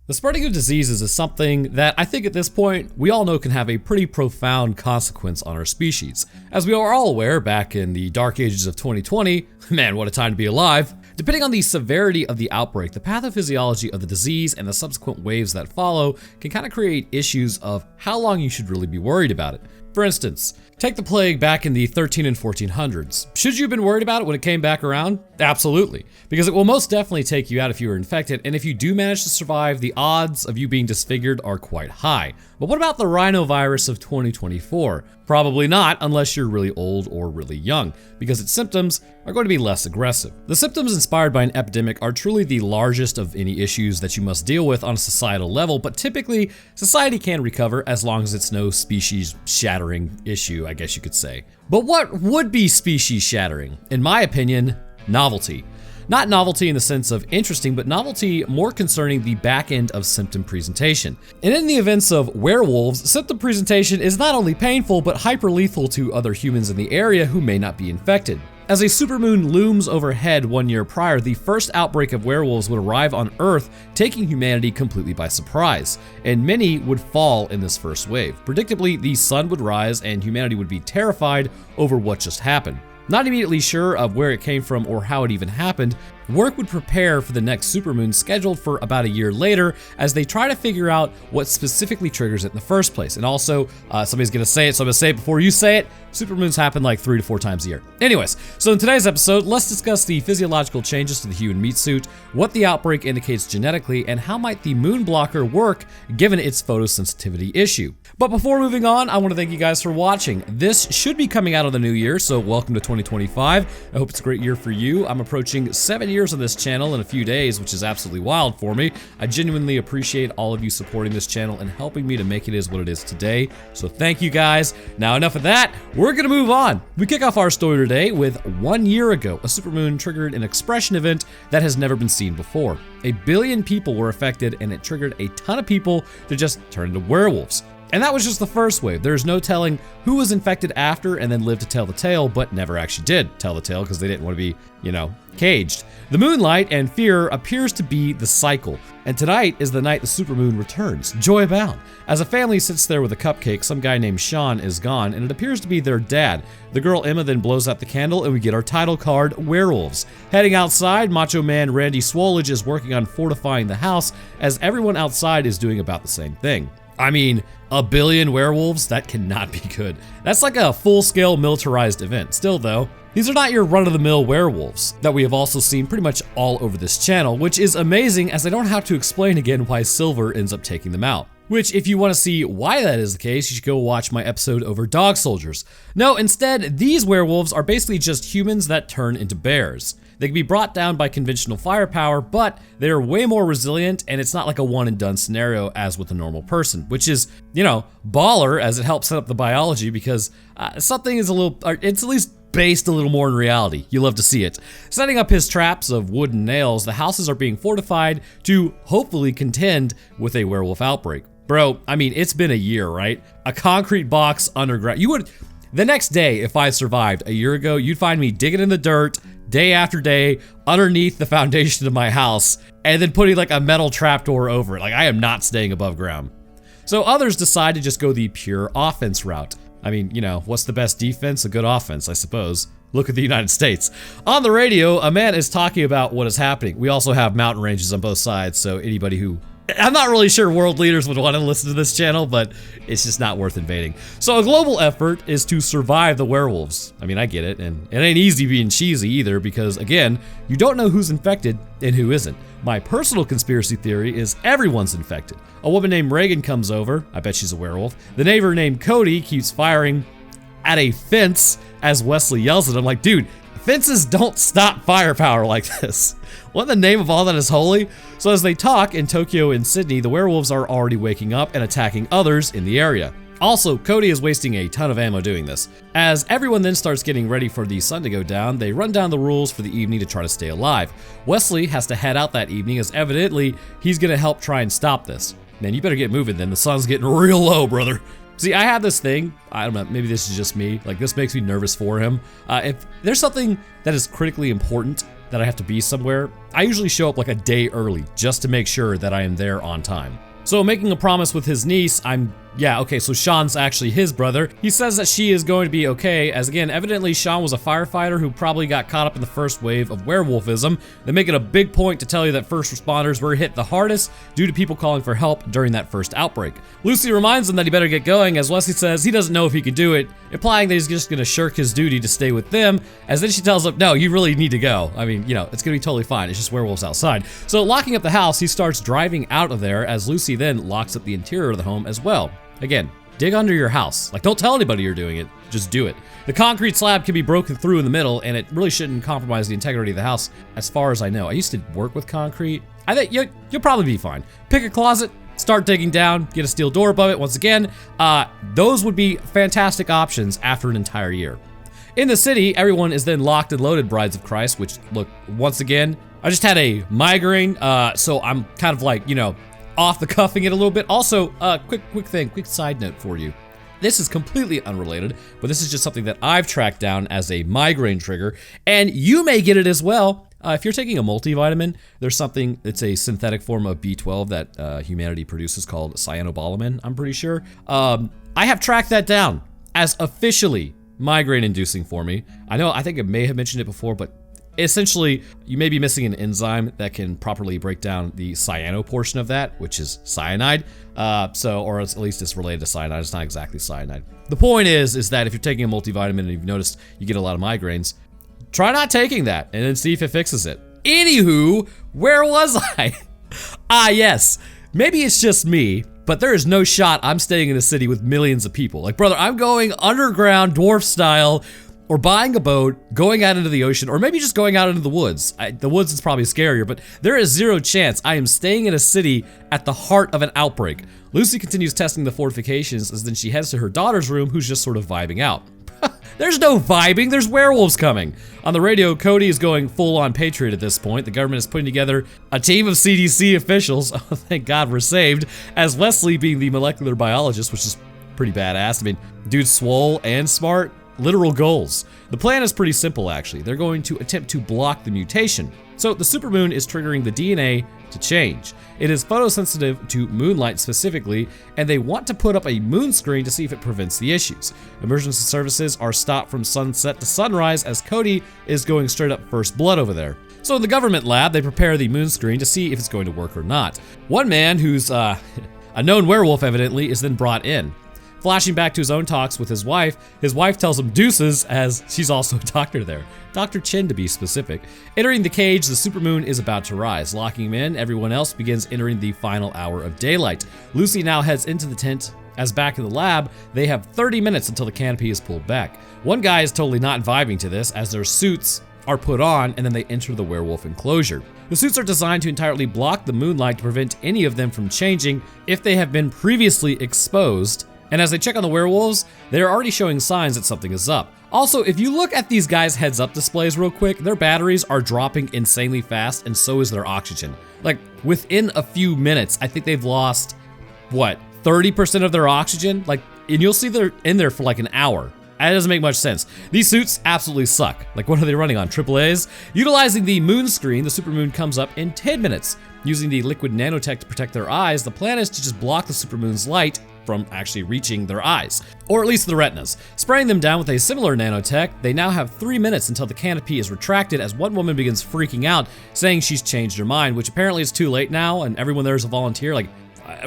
The spreading of diseases is something that I think at this point we all know can have a pretty profound consequence on our species. As we are all aware, back in the dark ages of 2020, man, what a time to be alive. Depending on the severity of the outbreak, the pathophysiology of the disease and the subsequent waves that follow can kind of create issues of how long you should really be worried about it. For instance, take the plague back in the 13 and 1400s. Should you have been worried about it when it came back around? Absolutely, because it will most definitely take you out if you were infected, and if you do manage to survive, the odds of you being disfigured are quite high. But what about the rhinovirus of 2024? Probably not, unless you're really old or really young, because its symptoms are going to be less aggressive. The symptoms inspired by an epidemic are truly the largest of any issues that you must deal with on a societal level, but typically, society can recover as long as it's no species-shattering issue, I guess you could say. But what would be species-shattering? In my opinion, novelty. Not novelty in the sense of interesting, but novelty more concerning the back end of symptom presentation. And in the events of werewolves, symptom presentation is not only painful, but hyperlethal to other humans in the area who may not be infected. As a supermoon looms overhead 1 year prior, the first outbreak of werewolves would arrive on Earth, taking humanity completely by surprise, and many would fall in this first wave. Predictably, the sun would rise and humanity would be terrified over what just happened. Not immediately sure of where it came from or how it even happened, work would prepare for the next supermoon scheduled for about a year later as they try to figure out what specifically triggers it in the first place. And also, somebody's gonna say it, so I'm gonna say it before you say it, supermoons happen like 3 to 4 times a year. Anyways, so in today's episode, let's discuss the physiological changes to the human meat suit, what the outbreak indicates genetically, and how might the moon blocker work given its photosensitivity issue. But before moving on, I want to thank you guys for watching. This should be coming out of the new year, so welcome to 2025. I hope it's a great year for you. I'm approaching 7 years on this channel in a few days, which is absolutely wild for me. I genuinely appreciate all of you supporting this channel and helping me to make it is what it is today. So thank you guys. Now enough of that, we're gonna move on. We kick off our story today with 1 year ago, a supermoon triggered an expression event that has never been seen before. 1 billion people were affected and it triggered a ton of people to just turn into werewolves. And that was just the first wave. There's no telling who was infected after and then lived to tell the tale, but never actually did tell the tale because they didn't want to be, caged. The moonlight and fear appears to be the cycle. And tonight is the night the supermoon returns. Joy abound. As a family sits there with a cupcake, some guy named Sean is gone, and it appears to be their dad. The girl Emma then blows out the candle, and we get our title card, Werewolves. Heading outside, Macho Man Randy Swolage is working on fortifying the house, as everyone outside is doing about the same thing. I mean, 1 billion werewolves? That cannot be good. That's like a full-scale militarized event. Still though, these are not your run-of-the-mill werewolves that we have also seen pretty much all over this channel, which is amazing as I don't have to explain again why Silver ends up taking them out. Which, if you want to see why that is the case, you should go watch my episode over dog soldiers. No, instead, these werewolves are basically just humans that turn into bears. They can be brought down by conventional firepower, but they're way more resilient, and it's not like a one and done scenario as with a normal person, which is, baller as it helps set up the biology because something is it's at least based a little more in reality. You love to see it. Setting up his traps of wood and nails, the houses are being fortified to hopefully contend with a werewolf outbreak. Bro, I mean, it's been a year, right? A concrete box underground. The next day, if I survived a year ago, you'd find me digging in the dirt day after day underneath the foundation of my house and then putting like a metal trapdoor over it. Like, I am not staying above ground. So others decide to just go the pure offense route. I mean, what's the best defense? A good offense, I suppose. Look at the United States. On the radio, a man is talking about what is happening. We also have mountain ranges on both sides, so anybody who... I'm not really sure world leaders would want to listen to this channel, but it's just not worth invading. So a global effort is to survive the werewolves. I mean, I get it, and it ain't easy being cheesy either because, again, you don't know who's infected and who isn't. My personal conspiracy theory is everyone's infected. A woman named Reagan comes over. I bet she's a werewolf. The neighbor named Cody keeps firing at a fence as Wesley yells at him like, dude, fences don't stop firepower like this. What in the name of all that is holy? So as they talk in Tokyo and Sydney, the werewolves are already waking up and attacking others in the area. Also, Cody is wasting a ton of ammo doing this. As everyone then starts getting ready for the sun to go down, they run down the rules for the evening to try to stay alive. Wesley has to head out that evening as evidently he's gonna help try and stop this. Man, you better get moving then, the sun's getting real low, brother. See, I have this thing, I don't know, maybe this is just me, like this makes me nervous for him. If there's something that is critically important that I have to be somewhere, I usually show up like a day early just to make sure that I am there on time. So making a promise with his niece, so Sean's actually his brother. He says that she is going to be okay, as again, evidently Sean was a firefighter who probably got caught up in the first wave of werewolfism. They make it a big point to tell you that first responders were hit the hardest due to people calling for help during that first outbreak. Lucy reminds him that he better get going, as Wesley says he doesn't know if he could do it, implying that he's just gonna shirk his duty to stay with them, as then she tells him, no, you really need to go. I mean, it's gonna be totally fine, it's just werewolves outside. So locking up the house, he starts driving out of there, as Lucy then locks up the interior of the home as well. Again, dig under your house. Like, don't tell anybody you're doing it, just do it. The concrete slab can be broken through in the middle, and it really shouldn't compromise the integrity of the house, as far as I know. I used to work with concrete. I think you'll probably be fine. Pick a closet, start digging down, get a steel door above it. Once again, those would be fantastic options after an entire year. In the city, everyone is then locked and loaded Brides of Christ, which, look, once again, I just had a migraine, so I'm kind of like, off the cuffing it a little bit. Also, quick side note for you. This is completely unrelated, but this is just something that I've tracked down as a migraine trigger, and you may get it as well. If you're taking a multivitamin, there's something, it's a synthetic form of B12 that humanity produces called cyanobalamin, I'm pretty sure. I have tracked that down as officially migraine inducing for me. I think I may have mentioned it before, but essentially, you may be missing an enzyme that can properly break down the cyano portion of that, which is cyanide. Or at least it's related to cyanide. It's not exactly cyanide. The point is that if you're taking a multivitamin and you've noticed you get a lot of migraines, try not taking that and then see if it fixes it. Anywho, where was I? Yes, maybe it's just me, but there is no shot I'm staying in a city with millions of people. Like, brother, I'm going underground, dwarf style, or buying a boat, going out into the ocean, or maybe just going out into the woods. The woods is probably scarier, but there is zero chance I am staying in a city at the heart of an outbreak. Lucy continues testing the fortifications as then she heads to her daughter's room, who's just sort of vibing out. There's no vibing, there's werewolves coming. On the radio, Cody is going full-on patriot at this point. The government is putting together a team of CDC officials, oh thank God we're saved, as Wesley being the molecular biologist, which is pretty badass. I mean, dude's swole and smart. Literal goals. The plan is pretty simple, actually. They're going to attempt to block the mutation. So the supermoon is triggering the DNA to change. It is photosensitive to moonlight specifically, and they want to put up a moon screen to see if it prevents the issues. Emergency services are stopped from sunset to sunrise as Cody is going straight up first blood over there. So in the government lab, they prepare the moon screen to see if it's going to work or not. One man who's a known werewolf evidently is then brought in. Flashing back to his own talks with his wife tells him deuces as she's also a doctor there. Dr. Chin to be specific. Entering the cage, the supermoon is about to rise. Locking him in, everyone else begins entering the final hour of daylight. Lucy now heads into the tent, as back in the lab, they have 30 minutes until the canopy is pulled back. One guy is totally not vibing to this as their suits are put on and then they enter the werewolf enclosure. The suits are designed to entirely block the moonlight to prevent any of them from changing if they have been previously exposed. And as they check on the werewolves, they're already showing signs that something is up. Also, if you look at these guys' heads-up displays real quick, their batteries are dropping insanely fast, and so is their oxygen. Like, within a few minutes, I think they've lost, 30% of their oxygen? Like, and you'll see they're in there for like an hour. That doesn't make much sense. These suits absolutely suck. Like, what are they running on, AAAs? Utilizing the moon screen, the supermoon comes up in 10 minutes. Using the liquid nanotech to protect their eyes, the plan is to just block the supermoon's light from actually reaching their eyes, or at least the retinas. Spraying them down with a similar nanotech, they now have 3 minutes until the canopy is retracted as one woman begins freaking out, saying she's changed her mind, which apparently is too late now, and everyone there is a volunteer. Like,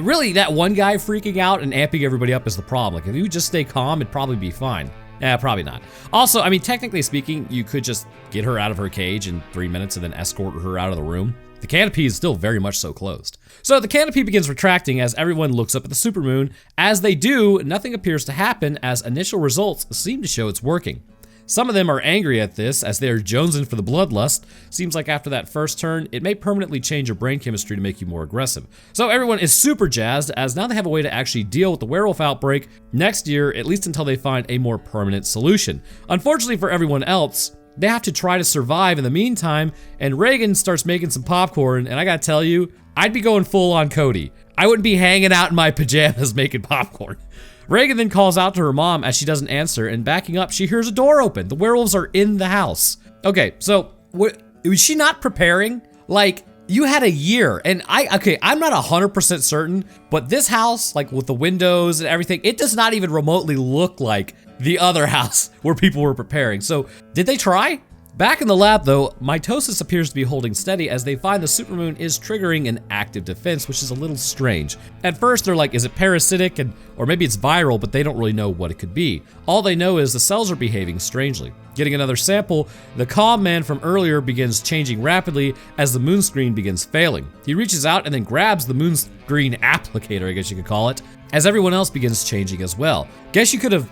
really, that one guy freaking out and amping everybody up is the problem. Like, if you just stay calm, it'd probably be fine. Yeah, probably not. Also, I mean, technically speaking, you could just get her out of her cage in 3 minutes and then escort her out of the room. The canopy is still very much so closed. So the canopy begins retracting as everyone looks up at the supermoon. As they do, nothing appears to happen as initial results seem to show it's working. Some of them are angry at this as they are jonesing for the bloodlust. Seems like after that first turn, it may permanently change your brain chemistry to make you more aggressive. So everyone is super jazzed as now they have a way to actually deal with the werewolf outbreak next year, at least until they find a more permanent solution. Unfortunately for everyone else, they have to try to survive in the meantime, and Reagan starts making some popcorn, and I gotta tell you, I'd be going full on Cody. I wouldn't be hanging out in my pajamas making popcorn. Reagan then calls out to her mom as she doesn't answer, and backing up, she hears a door open. The werewolves are in the house. Okay, so Was she not preparing? Like, you had a year, and I'm not 100% certain, but this house, like with the windows and everything, it does not even remotely look like the other house where people were preparing. So, did they try? Back in the lab though, mitosis appears to be holding steady as they find the supermoon is triggering an active defense, which is a little strange. At first they're like, is it parasitic or maybe it's viral, but they don't really know what it could be. All they know is the cells are behaving strangely. Getting another sample, the calm man from earlier begins changing rapidly as the moon screen begins failing. He reaches out and then grabs the moon screen applicator, I guess you could call it, as everyone else begins changing as well. Guess you could have,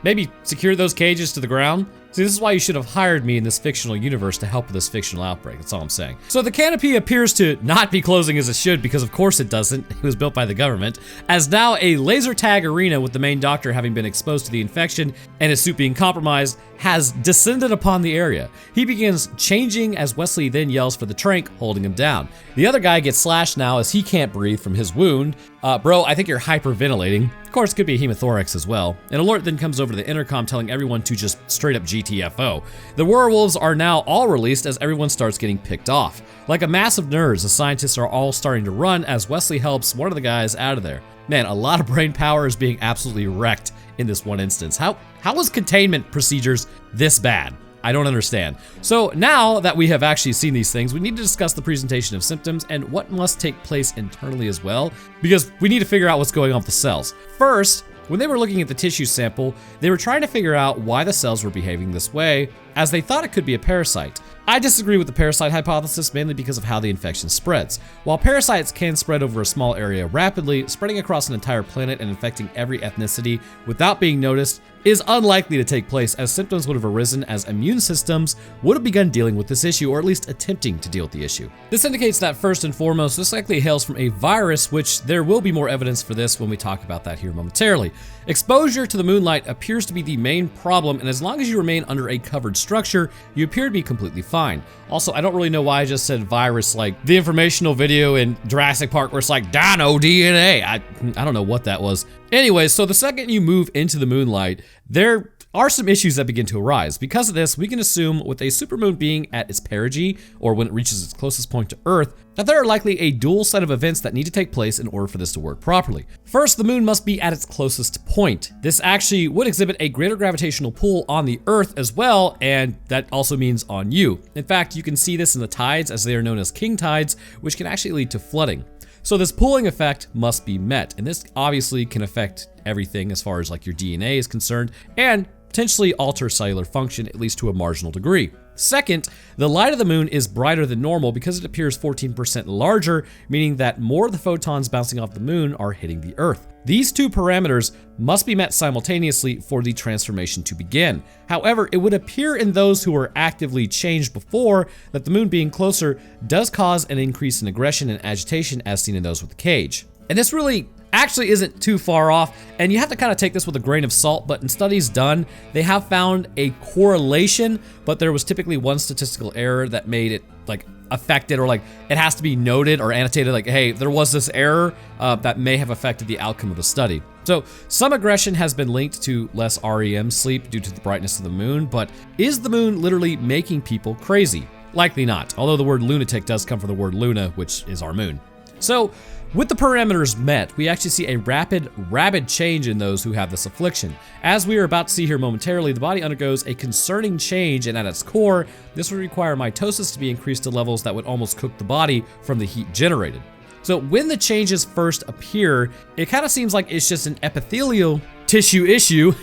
maybe secured those cages to the ground. See, this is why you should have hired me in this fictional universe to help with this fictional outbreak. That's all I'm saying. So the canopy appears to not be closing as it should, because of course it doesn't. It was built by the government. As now a laser tag arena with the main doctor having been exposed to the infection and his suit being compromised has descended upon the area. He begins changing as Wesley then yells for the trank, holding him down. The other guy gets slashed now as he can't breathe from his wound. Bro, I think you're hyperventilating. Of course, it could be hemothorax as well. An alert then comes over to the intercom telling everyone to just straight up GTFO. The werewolves are now all released as everyone starts getting picked off. Like a mass of nerds, the scientists are all starting to run as Wesley helps one of the guys out of there. Man, a lot of brain power is being absolutely wrecked in this one instance. How was containment procedures this bad? I don't understand. So now that we have actually seen these things, we need to discuss the presentation of symptoms and what must take place internally as well, because we need to figure out what's going on with the cells. First, when they were looking at the tissue sample, they were trying to figure out why the cells were behaving this way, as they thought it could be a parasite. I disagree with the parasite hypothesis mainly because of how the infection spreads. While parasites can spread over a small area rapidly, spreading across an entire planet and infecting every ethnicity without being noticed is unlikely to take place, as symptoms would have arisen as immune systems would have begun dealing with this issue, or at least attempting to deal with the issue. This indicates that first and foremost, this likely hails from a virus, which there will be more evidence for this when we talk about that here momentarily. Exposure to the moonlight appears to be the main problem, and as long as you remain under a covered structure, you appear to be completely fine. Also, I don't really know why I just said virus, like the informational video in Jurassic Park where it's like dino DNA. I don't know what that was. Anyway, so the second you move into the moonlight, there are some issues that begin to arise. Because of this, we can assume with a supermoon being at its perigee, or when it reaches its closest point to Earth, that there are likely a dual set of events that need to take place in order for this to work properly. First, the moon must be at its closest point. This actually would exhibit a greater gravitational pull on the Earth as well, and that also means on you. In fact, you can see this in the tides, as they are known as king tides, which can actually lead to flooding. So this pooling effect must be met, and this obviously can affect everything as far as like your DNA is concerned, and potentially alter cellular function, at least to a marginal degree. Second, the light of the moon is brighter than normal because it appears 14% larger, meaning that more of the photons bouncing off the moon are hitting the Earth. These two parameters must be met simultaneously for the transformation to begin. However, it would appear in those who were actively changed before that the moon being closer does cause an increase in aggression and agitation, as seen in those with the cage. And this really actually isn't too far off, and you have to kind of take this with a grain of salt, but in studies done, they have found a correlation, but there was typically one statistical error that made it like affected, or like it has to be noted or annotated like, hey, there was this error that may have affected the outcome of the study. So some aggression has been linked to less REM sleep due to the brightness of the moon, but is the moon literally making people crazy? Likely not, although the word lunatic does come from the word luna, which is our moon. So with the parameters met, we actually see a rapid change in those who have this affliction. As we are about to see here momentarily, the body undergoes a concerning change, and at its core, this would require mitosis to be increased to levels that would almost cook the body from the heat generated. So when the changes first appear, it kind of seems like it's just an epithelial tissue issue.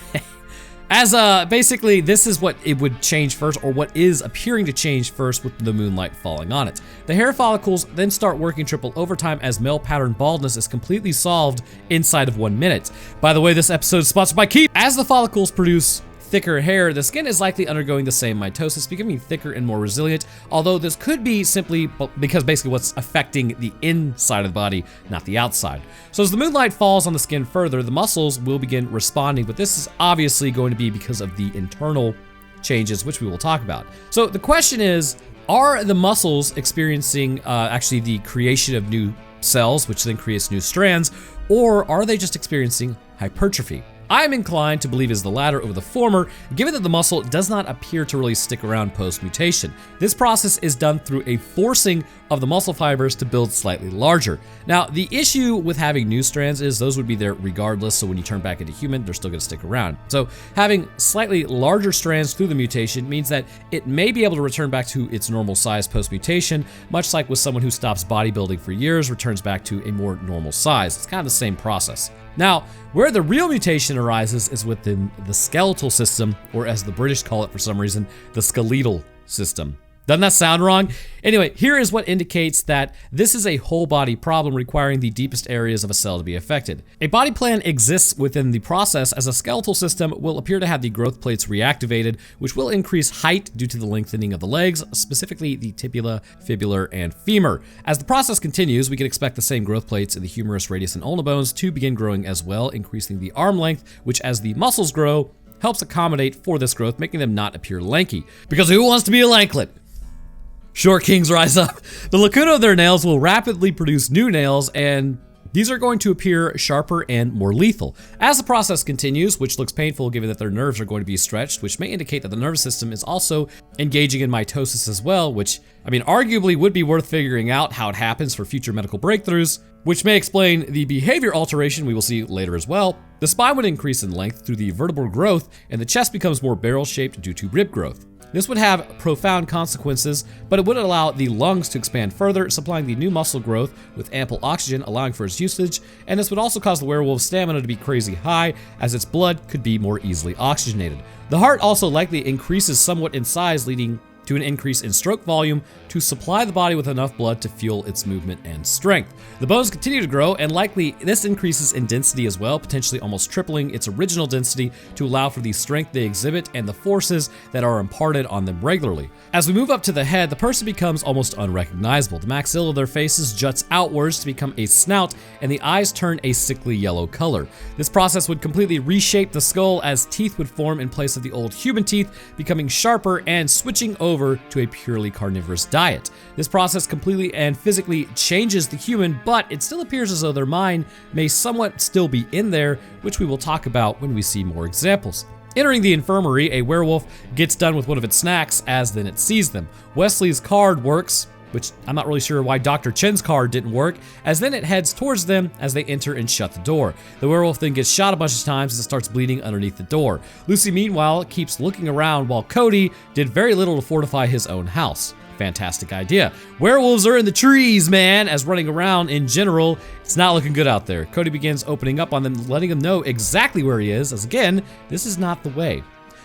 As basically, this is what it would change first, or what is appearing to change first with the moonlight falling on it. The hair follicles then start working triple overtime as male pattern baldness is completely solved inside of 1 minute. By the way, this episode is sponsored by Keep. As the follicles produce thicker hair, the skin is likely undergoing the same mitosis, becoming thicker and more resilient, although this could be simply because basically what's affecting the inside of the body, not the outside. So as the moonlight falls on the skin further, the muscles will begin responding, but this is obviously going to be because of the internal changes, which we will talk about. So the question is, are the muscles experiencing actually the creation of new cells, which then creates new strands, or are they just experiencing hypertrophy? I'm inclined to believe is the latter over the former, given that the muscle does not appear to really stick around post-mutation. This process is done through a forcing of the muscle fibers to build slightly larger. Now, the issue with having new strands is those would be there regardless, so when you turn back into human, they're still gonna stick around. So having slightly larger strands through the mutation means that it may be able to return back to its normal size post-mutation, much like with someone who stops bodybuilding for years, returns back to a more normal size. It's kind of the same process. Now, where the real mutation arises is within the skeletal system, or as the British call it for some reason, the skeletal system. Doesn't that sound wrong? Anyway, here is what indicates that this is a whole body problem requiring the deepest areas of a cell to be affected. A body plan exists within the process as a skeletal system will appear to have the growth plates reactivated, which will increase height due to the lengthening of the legs, specifically the tibia, fibula, and femur. As the process continues, we can expect the same growth plates in the humerus, radius, and ulna bones to begin growing as well, increasing the arm length, which as the muscles grow, helps accommodate for this growth, making them not appear lanky. Because who wants to be a lanklet? Short kings rise up. The lacuna of their nails will rapidly produce new nails, and these are going to appear sharper and more lethal. As the process continues, which looks painful given that their nerves are going to be stretched, which may indicate that the nervous system is also engaging in mitosis as well, which, I mean, arguably would be worth figuring out how it happens for future medical breakthroughs, which may explain the behavior alteration we will see later as well. The spine would increase in length through the vertebral growth, and the chest becomes more barrel-shaped due to rib growth. This would have profound consequences, but it would allow the lungs to expand further, supplying the new muscle growth with ample oxygen, allowing for its usage, and this would also cause the werewolf's stamina to be crazy high, as its blood could be more easily oxygenated. The heart also likely increases somewhat in size, leading to an increase in stroke volume to supply the body with enough blood to fuel its movement and strength. The bones continue to grow, and likely this increases in density as well, potentially almost tripling its original density to allow for the strength they exhibit and the forces that are imparted on them regularly. As we move up to the head, the person becomes almost unrecognizable. The maxilla of their faces juts outwards to become a snout, and the eyes turn a sickly yellow color. This process would completely reshape the skull as teeth would form in place of the old human teeth, becoming sharper and switching over to a purely carnivorous diet. This process completely and physically changes the human, but it still appears as though their mind may somewhat still be in there, which we will talk about when we see more examples. Entering the infirmary, a werewolf gets done with one of its snacks as then it sees them. Wesley's card works, which I'm not really sure why Dr. Chen's card didn't work, as then it heads towards them as they enter and shut the door. The werewolf then gets shot a bunch of times as it starts bleeding underneath the door. Lucy, meanwhile, keeps looking around while Cody did very little to fortify his own house. Fantastic idea. Werewolves are in the trees, man, as running around in general, it's not looking good out there. Cody begins opening up on them, letting them know exactly where he is, as again, this is not the way.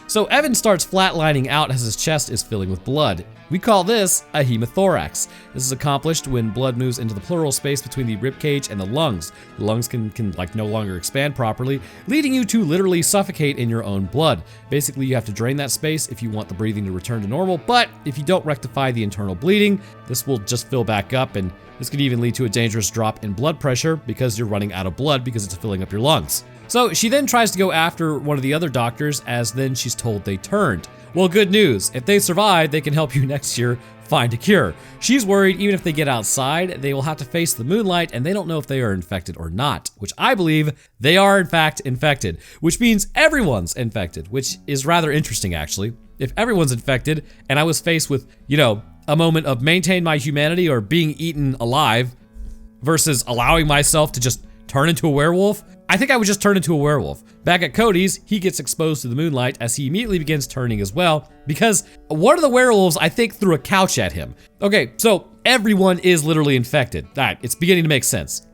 So Evan starts flatlining out as his chest is filling with blood. We call this a hemothorax. This is accomplished when blood moves into the pleural space between the ribcage and the lungs. The lungs can like no longer expand properly, leading you to literally suffocate in your own blood. Basically, you have to drain that space if you want the breathing to return to normal, but if you don't rectify the internal bleeding, this will just fill back up, and this could even lead to a dangerous drop in blood pressure because you're running out of blood because it's filling up your lungs. So she then tries to go after one of the other doctors, as then she's told they turned. Well, good news. If they survive, they can help you next year find a cure. She's worried even if they get outside, they will have to face the moonlight, and they don't know if they are infected or not, which I believe they are in fact infected, which means everyone's infected, which is rather interesting actually. If everyone's infected and I was faced with, a moment of maintain my humanity or being eaten alive versus allowing myself to just turn into a werewolf, I think I would just turn into a werewolf. Back at Cody's, he gets exposed to the moonlight as he immediately begins turning as well, because one of the werewolves, I think, threw a couch at him. Okay, so everyone is literally infected. All right, it's beginning to make sense.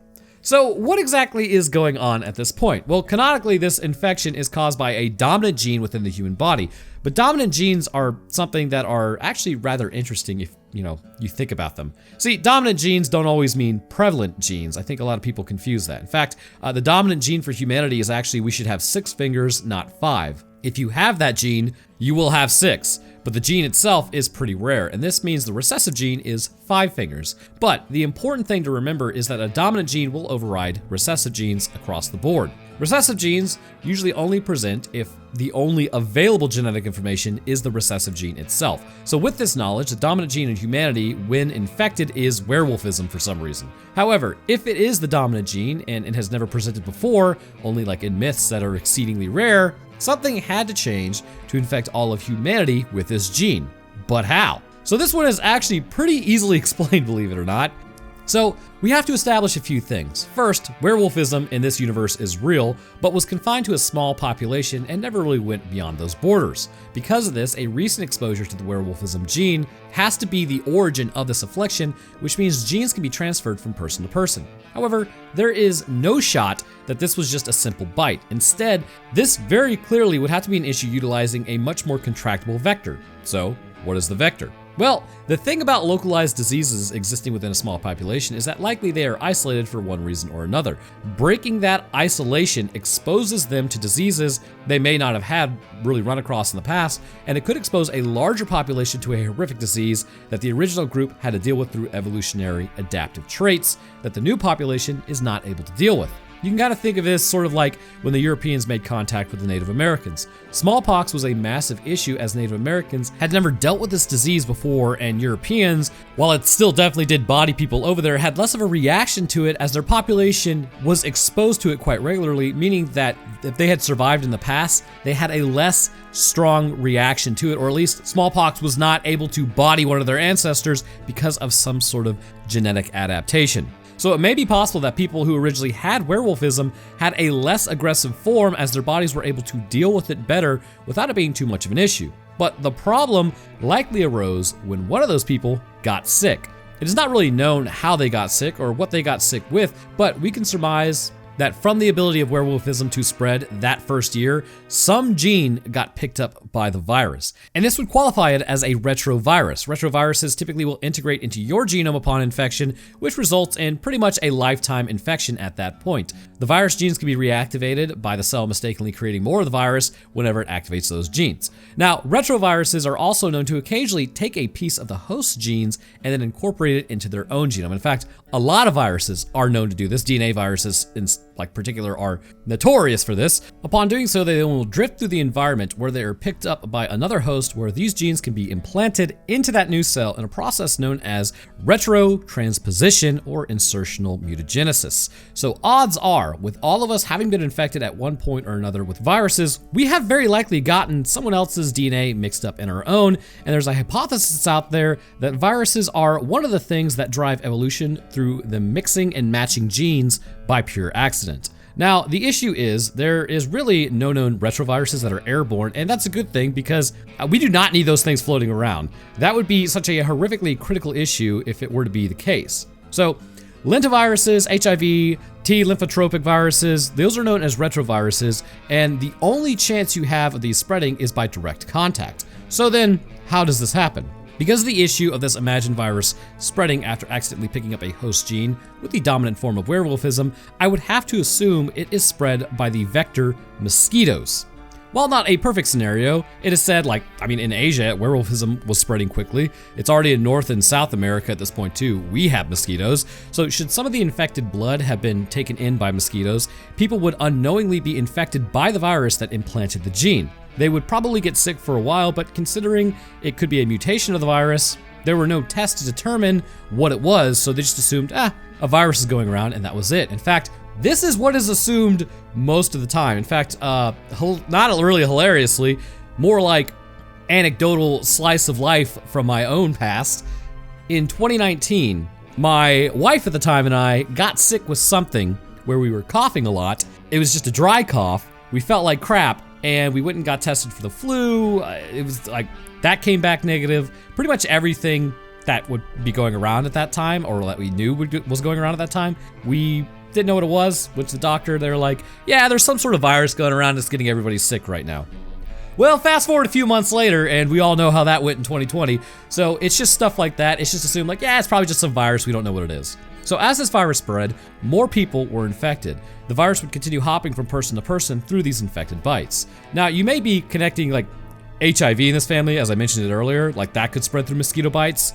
So what exactly is going on at this point? Well, canonically, this infection is caused by a dominant gene within the human body, but dominant genes are something that are actually rather interesting if you think about them. See, dominant genes don't always mean prevalent genes. I think a lot of people confuse that. In fact, the dominant gene for humanity is actually we should have 6 fingers, not 5. If you have that gene, you will have 6, but the gene itself is pretty rare, and this means the recessive gene is 5 fingers. But the important thing to remember is that a dominant gene will override recessive genes across the board. Recessive genes usually only present if the only available genetic information is the recessive gene itself. So with this knowledge, the dominant gene in humanity when infected is werewolfism for some reason. However, if it is the dominant gene and it has never presented before, only like in myths that are exceedingly rare, something had to change to infect all of humanity with this gene. But how? So this one is actually pretty easily explained, believe it or not. So we have to establish a few things. First, werewolfism in this universe is real, but was confined to a small population and never really went beyond those borders. Because of this, a recent exposure to the werewolfism gene has to be the origin of this affliction, which means genes can be transferred from person to person. However, there is no shot that this was just a simple bite. Instead, this very clearly would have to be an issue utilizing a much more contractible vector. So, what is the vector? Well, the thing about localized diseases existing within a small population is that likely they are isolated for one reason or another. Breaking that isolation exposes them to diseases they may not have had really run across in the past, and it could expose a larger population to a horrific disease that the original group had to deal with through evolutionary adaptive traits that the new population is not able to deal with. You can kind of think of this sort of like when the Europeans made contact with the Native Americans. Smallpox was a massive issue as Native Americans had never dealt with this disease before, and Europeans, while it still definitely did body people over there, had less of a reaction to it as their population was exposed to it quite regularly, meaning that if they had survived in the past, they had a less strong reaction to it, or at least smallpox was not able to body one of their ancestors because of some sort of genetic adaptation. So it may be possible that people who originally had werewolfism had a less aggressive form as their bodies were able to deal with it better without it being too much of an issue. But the problem likely arose when one of those people got sick. It is not really known how they got sick or what they got sick with, but we can surmise that from the ability of werewolfism to spread that first year, some gene got picked up by the virus. And this would qualify it as a retrovirus. Retroviruses typically will integrate into your genome upon infection, which results in pretty much a lifetime infection at that point. The virus genes can be reactivated by the cell mistakenly creating more of the virus whenever it activates those genes. Now, retroviruses are also known to occasionally take a piece of the host genes and then incorporate it into their own genome. In fact, a lot of viruses are known to do this. DNA viruses in particular are notorious for this. Upon doing so, they will drift through the environment where they are picked up by another host where these genes can be implanted into that new cell in a process known as retrotransposition or insertional mutagenesis. So odds are, with all of us having been infected at one point or another with viruses, we have very likely gotten someone else's DNA mixed up in our own, and there's a hypothesis out there that viruses are one of the things that drive evolution through the mixing and matching genes by pure accident. Now, the issue is there is really no known retroviruses that are airborne, and that's a good thing because we do not need those things floating around. That would be such a horrifically critical issue if it were to be the case. So, lentiviruses, HIV, T lymphotropic viruses, those are known as retroviruses, and the only chance you have of these spreading is by direct contact. So then, how does this happen? Because of the issue of this imagined virus spreading after accidentally picking up a host gene with the dominant form of werewolfism, I would have to assume it is spread by the vector mosquitoes. While not a perfect scenario, it is said, in Asia, werewolfism was spreading quickly. It's already in North and South America at this point too. We have mosquitoes. So should some of the infected blood have been taken in by mosquitoes, people would unknowingly be infected by the virus that implanted the gene. They would probably get sick for a while, but considering it could be a mutation of the virus, there were no tests to determine what it was, so they just assumed, a virus is going around, and that was it. In fact, this is what is assumed most of the time. In fact, not really hilariously, more like anecdotal slice of life from my own past. In 2019, my wife at the time and I got sick with something where we were coughing a lot. It was just a dry cough. We felt like crap, and we went and got tested for the flu. It was like, that came back negative. Pretty much everything that would be going around at that time, or that we knew was going around at that time, we didn't know what it was. Went to the doctor, they were like, yeah, there's some sort of virus going around that's getting everybody sick right now. Well, fast forward a few months later, and we all know how that went in 2020. So it's just stuff like that. It's just assumed like, yeah, it's probably just some virus, we don't know what it is. So as this virus spread, more people were infected. The virus would continue hopping from person to person through these infected bites. Now, you may be connecting like HIV in this family, as I mentioned it earlier, like that could spread through mosquito bites.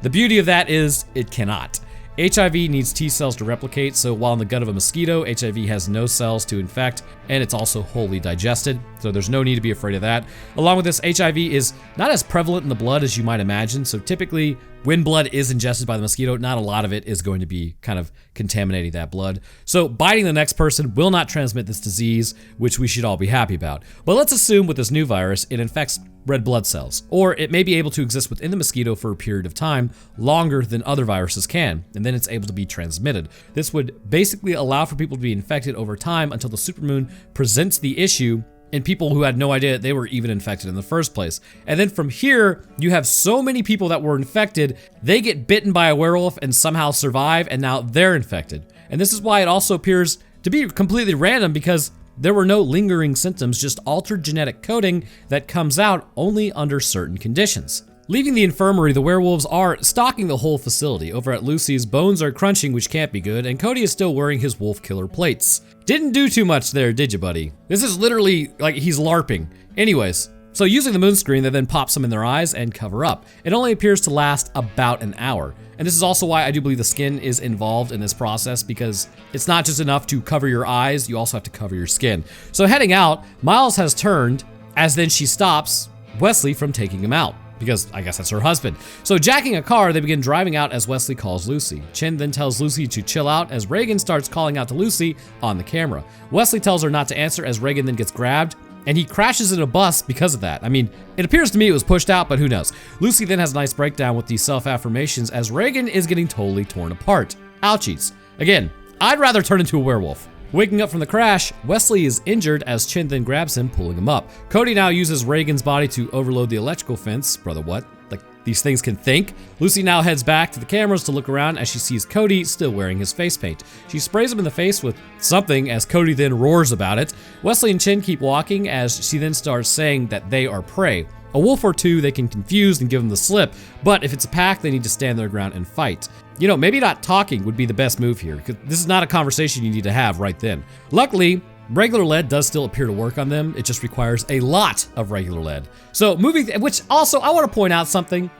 The beauty of that is it cannot. HIV needs T cells to replicate, so while in the gut of a mosquito, HIV has no cells to infect, and it's also wholly digested, so there's no need to be afraid of that. Along with this, HIV is not as prevalent in the blood as you might imagine, so typically when blood is ingested by the mosquito, not a lot of it is going to be kind of contaminating that blood. So biting the next person will not transmit this disease, which we should all be happy about. But let's assume with this new virus, it infects red blood cells, or it may be able to exist within the mosquito for a period of time longer than other viruses can, and then it's able to be transmitted. This would basically allow for people to be infected over time until the supermoon presents the issue in people who had no idea they were even infected in the first place. And then from here, you have so many people that were infected, they get bitten by a werewolf and somehow survive, and now they're infected. And this is why it also appears to be completely random, because there were no lingering symptoms, just altered genetic coding that comes out only under certain conditions. Leaving the infirmary, the werewolves are stalking the whole facility. Over at Lucy's, bones are crunching, which can't be good, and Cody is still wearing his wolf killer plates. Didn't do too much there, did you, buddy? This is literally like he's LARPing. Anyways, so using the moon screen, they then pop some in their eyes and cover up. It only appears to last about an hour. And this is also why I do believe the skin is involved in this process, because it's not just enough to cover your eyes, you also have to cover your skin. So heading out, Miles has turned, as then she stops Wesley from taking him out, because I guess that's her husband. So jacking a car, they begin driving out as Wesley calls Lucy. Chin then tells Lucy to chill out as Reagan starts calling out to Lucy on the camera. Wesley tells her not to answer as Reagan then gets grabbed, and he crashes in a bus because of that. I mean, it appears to me it was pushed out, but who knows. Lucy then has a nice breakdown with these self-affirmations as Reagan is getting totally torn apart. Ouchies. Again, I'd rather turn into a werewolf. Waking up from the crash, Wesley is injured as Chin then grabs him, pulling him up. Cody now uses Reagan's body to overload the electrical fence. Brother, what? Like, these things can think? Lucy now heads back to the cameras to look around as she sees Cody still wearing his face paint. She sprays him in the face with something as Cody then roars about it. Wesley and Chin keep walking as she then starts saying that they are prey. A wolf or two they can confuse and give them the slip, but if it's a pack, they need to stand their ground and fight. You know, maybe not talking would be the best move here, because this is not a conversation you need to have right then. Luckily, regular lead does still appear to work on them. It just requires a lot of regular lead. So which also, I want to point out something.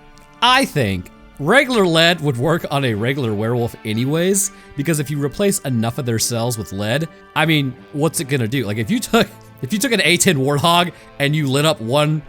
I think regular lead would work on a regular werewolf anyways, because if you replace enough of their cells with lead, I mean, what's it gonna do? Like if you took an A10 warthog and you lit up one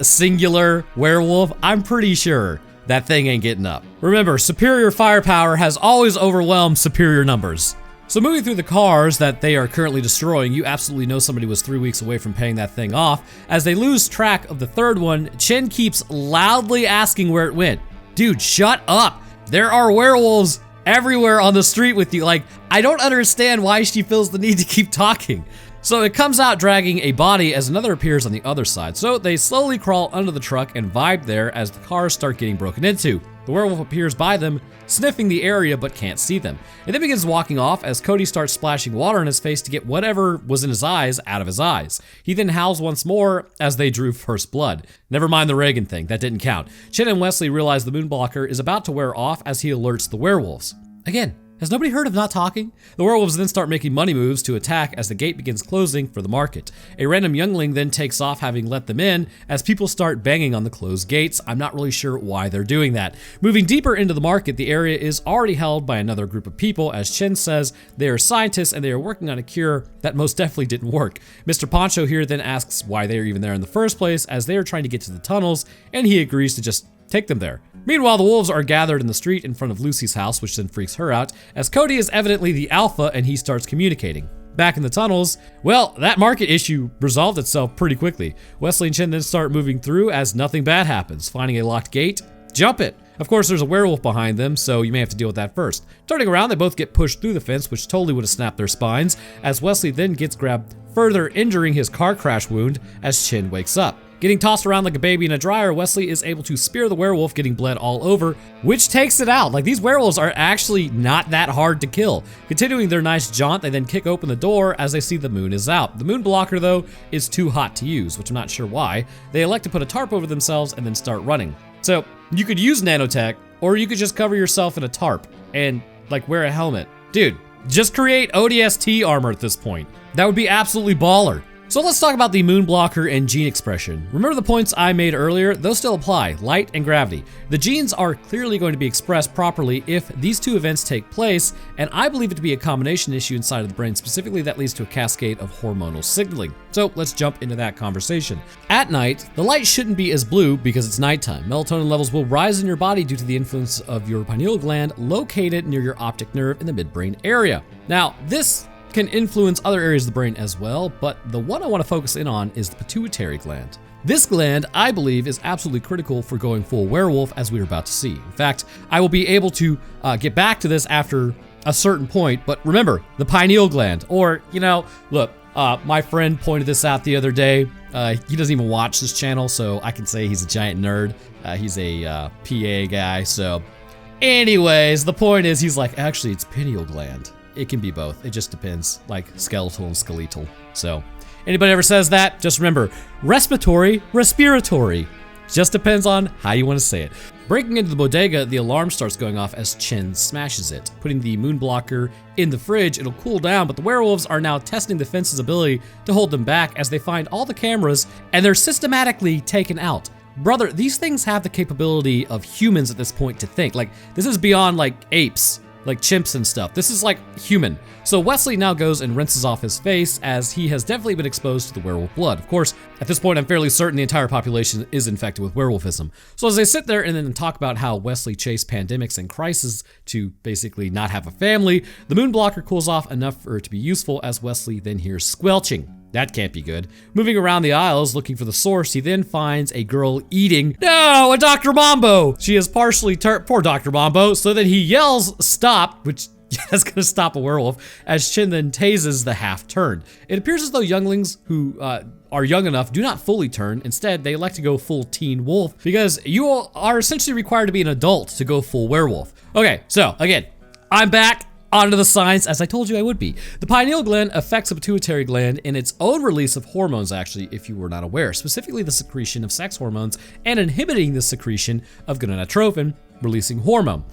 singular werewolf, I'm pretty sure that thing ain't getting up. Remember, superior firepower has always overwhelmed superior numbers. So moving through the cars that they are currently destroying, you absolutely know somebody was 3 weeks away from paying that thing off. As they lose track of the third one, Chin keeps loudly asking where it went. Dude, shut up. There are werewolves everywhere on the street with you. Like, I don't understand why she feels the need to keep talking. So it comes out dragging a body as another appears on the other side. So they slowly crawl under the truck and vibe there as the cars start getting broken into. The werewolf appears by them, sniffing the area but can't see them. It then begins walking off as Cody starts splashing water in his face to get whatever was in his eyes out of his eyes. He then howls once more as they drew first blood. Never mind the Reagan thing, that didn't count. Chin and Wesley realize the moon blocker is about to wear off as he alerts the werewolves. Again, has nobody heard of not talking? The werewolves then start making money moves to attack as the gate begins closing for the market. A random youngling then takes off, having let them in, as people start banging on the closed gates. I'm not really sure why they're doing that. Moving deeper into the market, the area is already held by another group of people, as Chen says they are scientists and they are working on a cure that most definitely didn't work. Mr. Poncho here then asks why they are even there in the first place, as they are trying to get to the tunnels, and he agrees to just take them there. Meanwhile, the wolves are gathered in the street in front of Lucy's house, which then freaks her out, as Cody is evidently the alpha and he starts communicating. Back in the tunnels, well, that market issue resolved itself pretty quickly. Wesley and Chen then start moving through as nothing bad happens. Finding a locked gate, jump it. Of course, there's a werewolf behind them, so you may have to deal with that first. Turning around, they both get pushed through the fence, which totally would have snapped their spines, as Wesley then gets grabbed, further injuring his car crash wound as Chen wakes up. Getting tossed around like a baby in a dryer, Wesley is able to spear the werewolf, getting bled all over, which takes it out. Like, these werewolves are actually not that hard to kill. Continuing their nice jaunt, they then kick open the door as they see the moon is out. The moon blocker, though, is too hot to use, which I'm not sure why. They elect to put a tarp over themselves and then start running. So, you could use nanotech, or you could just cover yourself in a tarp and, like, wear a helmet. Dude, just create ODST armor at this point. That would be absolutely baller. So let's talk about the moon blocker and gene expression. Remember the points I made earlier? Those still apply, light and gravity. The genes are clearly going to be expressed properly if these two events take place, and I believe it to be a combination issue inside of the brain specifically that leads to a cascade of hormonal signaling. So let's jump into that conversation. At night, the light shouldn't be as blue because it's nighttime. Melatonin levels will rise in your body due to the influence of your pineal gland located near your optic nerve in the midbrain area. Now, this can influence other areas of the brain as well, but the one I want to focus in on is the pituitary gland. This gland, I believe, is absolutely critical for going full werewolf, as we are about to see. In fact, I will be able to get back to this after a certain point, but remember, the pineal gland, or, look, my friend pointed this out the other day. He doesn't even watch this channel, so I can say he's a giant nerd. He's a PA guy, so anyways, the point is he's like, actually, it's pineal gland. It can be both. It just depends, like skeletal and skeletal. So anybody ever says that, just remember, respiratory. Just depends on how you want to say it. Breaking into the bodega, the alarm starts going off as Chen smashes it. Putting the moon blocker in the fridge, it'll cool down, but the werewolves are now testing the fence's ability to hold them back as they find all the cameras and they're systematically taken out. Brother, these things have the capability of humans at this point to think. Like, this is beyond like apes, like chimps and stuff. This is like human. So Wesley now goes and rinses off his face as he has definitely been exposed to the werewolf blood. Of course, at this point, I'm fairly certain the entire population is infected with werewolfism. So as they sit there and then talk about how Wesley chased pandemics and crises to basically not have a family, the moon blocker cools off enough for it to be useful as Wesley then hears squelching. That can't be good. Moving around the aisles looking for the source, he then finds a girl eating, no, a Dr. Mambo! She is partially poor Dr. Mambo, so then he yells, stop, which is gonna stop a werewolf, as Chen then tases the half-turned. It appears as though younglings who are young enough do not fully turn. Instead, they elect to go full teen wolf because you are essentially required to be an adult to go full werewolf. Okay, so again, I'm back. Onto the science, as I told you I would be. The pineal gland affects the pituitary gland in its own release of hormones, actually, if you were not aware, specifically the secretion of sex hormones and inhibiting the secretion of gonadotropin, releasing hormone.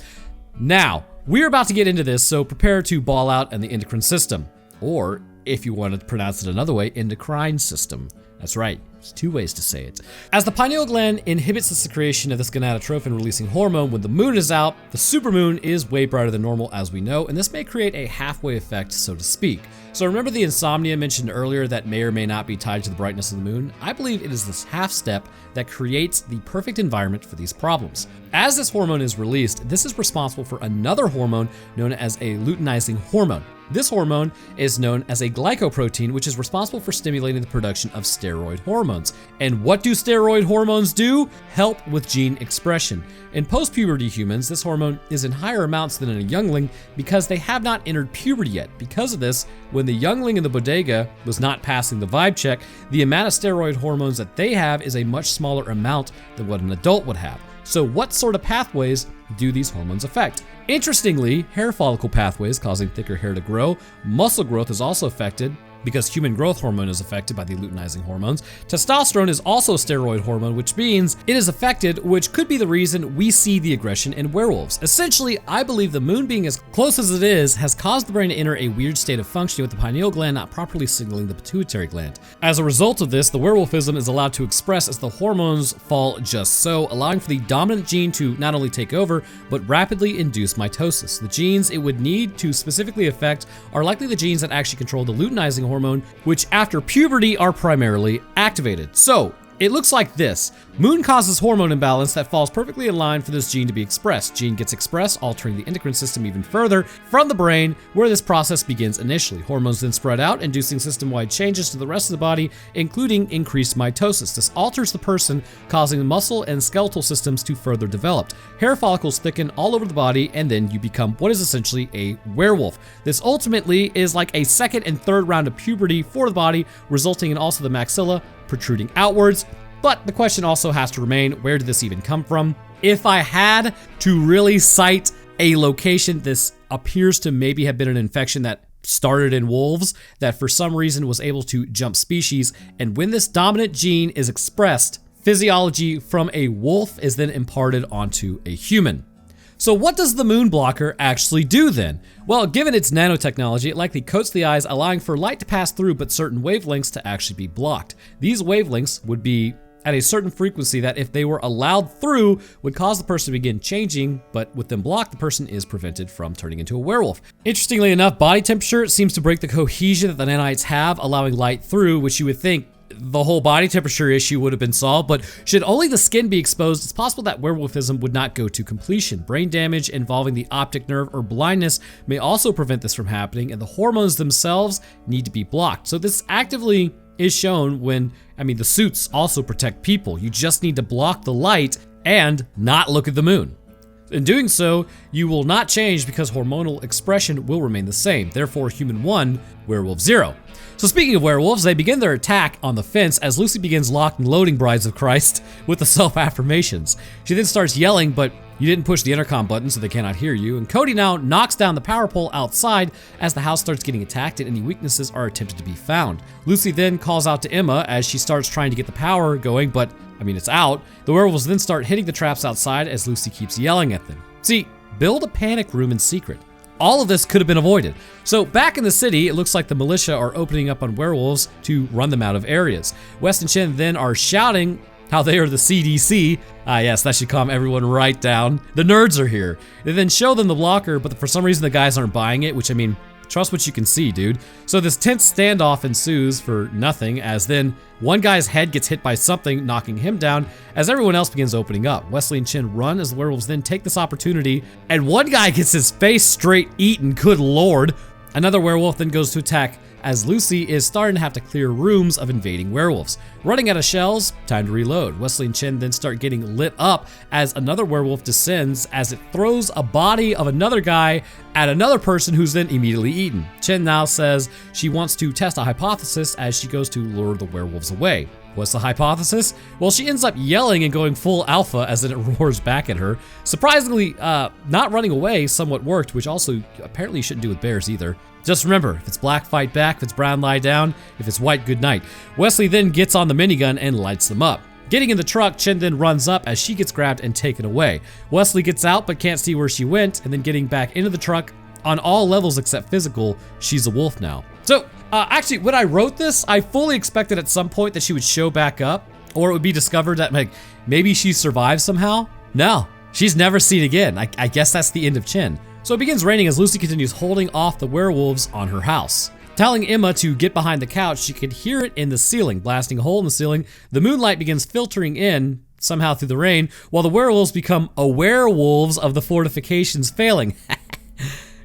Now, we're about to get into this, so prepare to ball out in the endocrine system, or if you want to pronounce it another way, endocrine system. That's right. There's two ways to say it. As the pineal gland inhibits the secretion of this gonadotropin releasing hormone, when the moon is out, the supermoon is way brighter than normal as we know, and this may create a halfway effect, so to speak. So remember the insomnia mentioned earlier that may or may not be tied to the brightness of the moon? I believe it is this half step that creates the perfect environment for these problems. As this hormone is released, this is responsible for another hormone known as a luteinizing hormone. This hormone is known as a glycoprotein, which is responsible for stimulating the production of steroid hormones. And what do steroid hormones do? Help with gene expression. In post-puberty humans, this hormone is in higher amounts than in a youngling because they have not entered puberty yet. Because of this, when the youngling in the bodega was not passing the vibe check, the amount of steroid hormones that they have is a much smaller amount than what an adult would have. So what sort of pathways do these hormones affect? Interestingly, hair follicle pathways causing thicker hair to grow. Muscle growth is also affected because human growth hormone is affected by the luteinizing hormones. Testosterone is also a steroid hormone, which means it is affected, which could be the reason we see the aggression in werewolves. Essentially, I believe the moon being as close as it is has caused the brain to enter a weird state of functioning with the pineal gland not properly signaling the pituitary gland. As a result of this, the werewolfism is allowed to express as the hormones fall just so, allowing for the dominant gene to not only take over, but rapidly induce mitosis. The genes it would need to specifically affect are likely the genes that actually control the luteinizing hormone, which after puberty are primarily activated. So it looks like this. Moon causes hormone imbalance that falls perfectly in line for this gene to be expressed. Gene gets expressed, altering the endocrine system even further from the brain, where this process begins initially. Hormones then spread out, inducing system-wide changes to the rest of the body, including increased mitosis. This alters the person, causing the muscle and skeletal systems to further develop. Hair follicles thicken all over the body, and then you become what is essentially a werewolf. This ultimately is like a second and third round of puberty for the body, resulting in also the maxilla protruding outwards. But the question also has to remain, where did this even come from? If I had to really cite a location, this appears to maybe have been an infection that started in wolves that for some reason was able to jump species. And when this dominant gene is expressed, physiology from a wolf is then imparted onto a human. So what does the moon blocker actually do then? Well, given its nanotechnology, it likely coats the eyes, allowing for light to pass through but certain wavelengths to actually be blocked. These wavelengths would be at a certain frequency that if they were allowed through would cause the person to begin changing, but with them blocked, the person is prevented from turning into a werewolf. Interestingly enough, body temperature seems to break the cohesion that the nanites have, allowing light through, which you would think the whole body temperature issue would have been solved, but should only the skin be exposed, it's possible that werewolfism would not go to completion. Brain damage involving the optic nerve or blindness may also prevent this from happening, and the hormones themselves need to be blocked. So this actively is shown when, the suits also protect people. You just need to block the light and not look at the moon. In doing so, you will not change because hormonal expression will remain the same. Therefore, human 1, werewolf 0. So speaking of werewolves, they begin their attack on the fence as Lucy begins locked and loading Brides of Christ with the self-affirmations. She then starts yelling, but you didn't push the intercom button so they cannot hear you, and Cody now knocks down the power pole outside as the house starts getting attacked and any weaknesses are attempted to be found. Lucy then calls out to Emma as she starts trying to get the power going, but it's out. The werewolves then start hitting the traps outside as Lucy keeps yelling at them. See, build a panic room in secret. All of this could have been avoided. So back in the city, it looks like the militia are opening up on werewolves to run them out of areas. West and Chen then are shouting how they are the CDC. Yes, that should calm everyone right down. The nerds are here. They then show them the blocker, but for some reason the guys aren't buying it, which trust what you can see, dude. So this tense standoff ensues for nothing, as then one guy's head gets hit by something, knocking him down, as everyone else begins opening up. Wesley and Chen run as the werewolves then take this opportunity, and one guy gets his face straight eaten, good lord. Another werewolf then goes to attack as Lucy is starting to have to clear rooms of invading werewolves. Running out of shells, time to reload. Wesley and Chen then start getting lit up as another werewolf descends as it throws a body of another guy at another person who's then immediately eaten. Chen now says she wants to test a hypothesis as she goes to lure the werewolves away. What's the hypothesis? Well, she ends up yelling and going full alpha as then it roars back at her. Surprisingly, not running away somewhat worked, which also apparently you shouldn't do with bears either. Just remember, if it's black, fight back. If it's brown, lie down. If it's white, good night. Wesley then gets on the minigun and lights them up. Getting in the truck, Chen then runs up as she gets grabbed and taken away. Wesley gets out but can't see where she went, and then getting back into the truck on all levels except physical, she's a wolf now. So, actually, when I wrote this, I fully expected at some point that she would show back up, or it would be discovered that maybe she survived somehow. No, she's never seen again. I guess that's the end of Chen. So it begins raining as Lucy continues holding off the werewolves on her house. Telling Emma to get behind the couch, she could hear it in the ceiling, blasting a hole in the ceiling. The moonlight begins filtering in, somehow through the rain, while the werewolves become werewolves of the fortifications failing.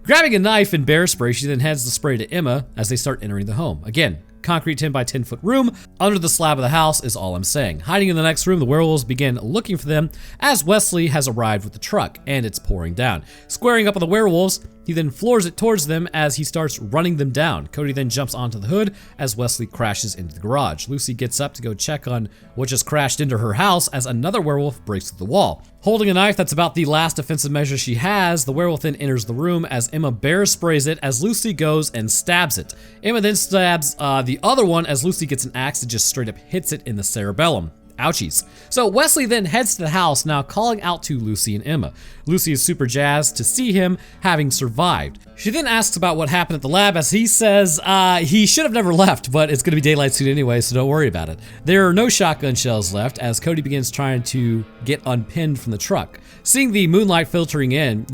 Grabbing a knife and bear spray, she then hands the spray to Emma as they start entering the home. Again, concrete 10 by 10 foot room under the slab of the house is all I'm saying. Hiding in the next room, the werewolves begin looking for them as Wesley has arrived with the truck and it's pouring down. Squaring up on the werewolves, he then floors it towards them as he starts running them down. Cody then jumps onto the hood as Wesley crashes into the garage. Lucy gets up to go check on what just crashed into her house as another werewolf breaks through the wall. Holding a knife that's about the last defensive measure she has, the werewolf then enters the room as Emma bear sprays it as Lucy goes and stabs it. Emma then stabs the other one as Lucy gets an axe and just straight up hits it in the cerebellum. Ouchies. So Wesley then heads to the house, now calling out to Lucy and Emma. Lucy is super jazzed to see him having survived. She then asks about what happened at the lab as he says he should have never left, but it's going to be daylight soon anyway, so don't worry about it. There are no shotgun shells left as Cody begins trying to get unpinned from the truck. Seeing the moonlight filtering in,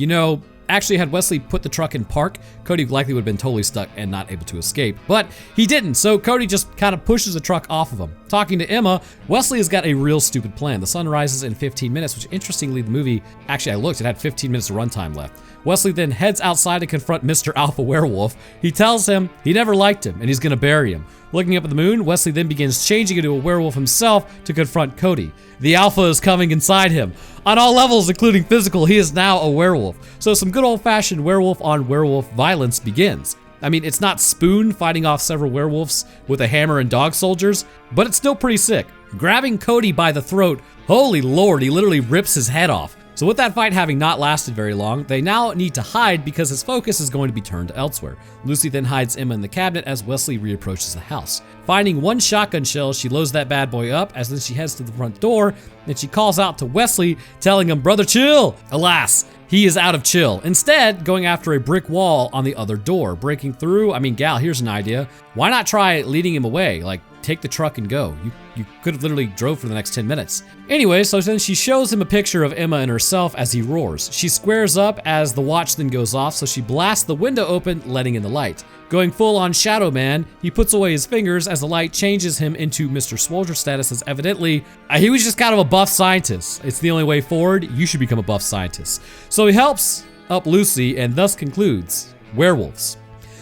actually, had Wesley put the truck in park, Cody likely would have been totally stuck and not able to escape. But he didn't, so Cody just kind of pushes the truck off of him. Talking to Emma, Wesley has got a real stupid plan. The sun rises in 15 minutes, which interestingly, the movie, actually I looked, it had 15 minutes of runtime left. Wesley then heads outside to confront Mr. Alpha Werewolf. He tells him he never liked him and he's gonna bury him. Looking up at the moon, Wesley then begins changing into a werewolf himself to confront Cody. The alpha is coming inside him. On all levels, including physical, he is now a werewolf. So some good old-fashioned werewolf on werewolf violence begins. It's not Spoon fighting off several werewolves with a hammer and dog soldiers, but it's still pretty sick. Grabbing Cody by the throat, holy lord, he literally rips his head off. So with that fight having not lasted very long, they now need to hide because his focus is going to be turned elsewhere. Lucy then hides Emma in the cabinet as Wesley reapproaches the house. Finding one shotgun shell, she loads that bad boy up as then she heads to the front door and she calls out to Wesley, telling him, "Brother, chill!" Alas, he is out of chill, instead going after a brick wall on the other door. Breaking through, I mean, gal, here's an idea. Why not try leading him away? Like, take the truck and go. You could have literally drove for the next 10 minutes. Anyway, so then she shows him a picture of Emma and herself as he roars. She squares up as the watch then goes off, so she blasts the window open, letting in the light. Going full on Shadow Man, he puts away his fingers as the light changes him into Mr. Soldier status, as evidently he was just kind of a buff scientist. It's the only way forward. You should become a buff scientist. So he helps up Lucy and thus concludes, werewolves.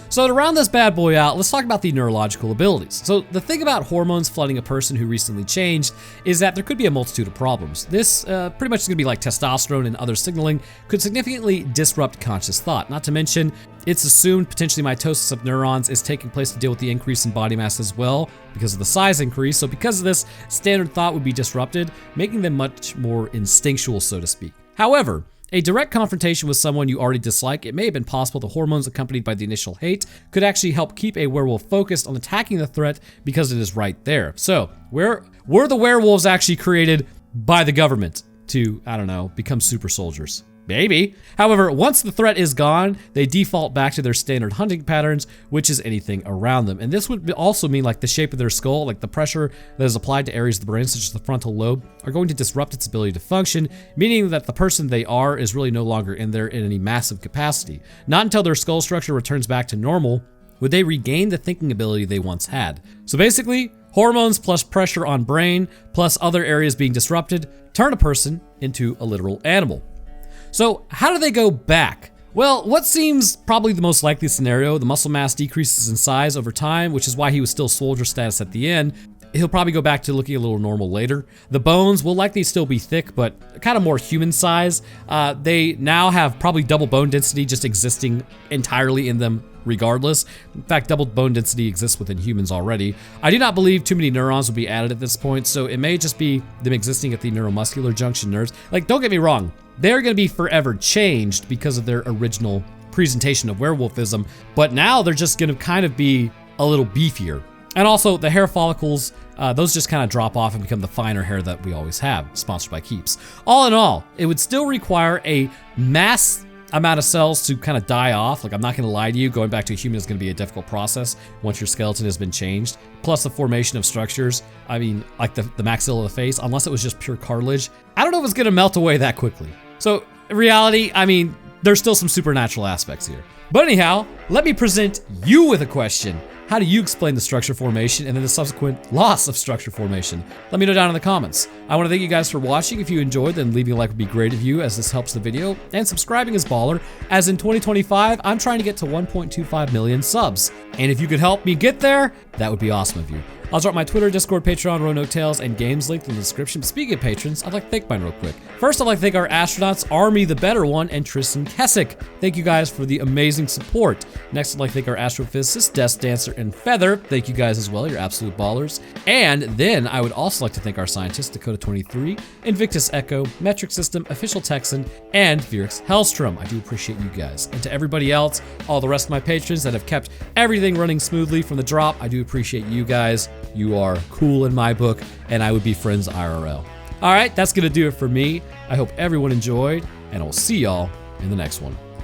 So to round this bad boy out, let's talk about the neurological abilities. So the thing about hormones flooding a person who recently changed is that there could be a multitude of problems. This pretty much is gonna be like testosterone and other signaling, could significantly disrupt conscious thought. Not to mention, it's assumed potentially mitosis of neurons is taking place to deal with the increase in body mass as well because of the size increase. So because of this, standard thought would be disrupted, making them much more instinctual, so to speak. However, a direct confrontation with someone you already dislike, it may have been possible the hormones accompanied by the initial hate could actually help keep a werewolf focused on attacking the threat because it is right there. So, were the werewolves actually created by the government to, I don't know, become super soldiers? Maybe. However, once the threat is gone, they default back to their standard hunting patterns, which is anything around them. And this would also mean like the shape of their skull, like the pressure that is applied to areas of the brain, such as the frontal lobe, are going to disrupt its ability to function, meaning that the person they are is really no longer in there in any massive capacity. Not until their skull structure returns back to normal would they regain the thinking ability they once had. So basically, hormones plus pressure on brain plus other areas being disrupted turn a person into a literal animal. So how do they go back? Well, what seems probably the most likely scenario, the muscle mass decreases in size over time, which is why he was still soldier status at the end. He'll probably go back to looking a little normal later. The bones will likely still be thick, but kind of more human size. They now have probably double bone density just existing entirely in them regardless. In fact, double bone density exists within humans already. I do not believe too many neurons will be added at this point, so it may just be them existing at the neuromuscular junction nerves. Like, don't get me wrong, they're gonna be forever changed because of their original presentation of werewolfism, but now they're just gonna kind of be a little beefier. And also, the hair follicles, those just kind of drop off and become the finer hair that we always have, sponsored by Keeps. All in all, it would still require a mass amount of cells to kind of die off. Like, I'm not gonna lie to you, going back to a human is gonna be a difficult process once your skeleton has been changed. Plus the formation of structures, I mean, like the maxilla of the face, unless it was just pure cartilage, I don't know if it's gonna melt away that quickly. So, in reality, I mean, there's still some supernatural aspects here. But anyhow, let me present you with a question. How do you explain the structure formation and then the subsequent loss of structure formation? Let me know down in the comments. I want to thank you guys for watching. If you enjoyed, then leaving a like would be great of you, as this helps the video. And subscribing is baller, as in 2025, I'm trying to get to 1.25 million subs. And if you could help me get there, that would be awesome of you. I'll drop my Twitter, Discord, Patreon, Roanoke Tales, and games linked in the description. But speaking of patrons, I'd like to thank mine real quick. First, I'd like to thank our astronauts, Army the Better One, and Tristan Kessick. Thank you guys for the amazing support. Next, I'd like to thank our astrophysicist, Death Dancer, and Feather. Thank you guys as well, you're absolute ballers. And then I would also like to thank our scientists, Dakota23, Invictus Echo, Metric System, Official Texan, and Virix Hellstrom. I do appreciate you guys. And to everybody else, all the rest of my patrons that have kept everything running smoothly from the drop, I do appreciate you guys. You are cool in my book, and I would be friends IRL. All right, that's gonna do it for me. I hope everyone enjoyed, and I'll see y'all in the next one.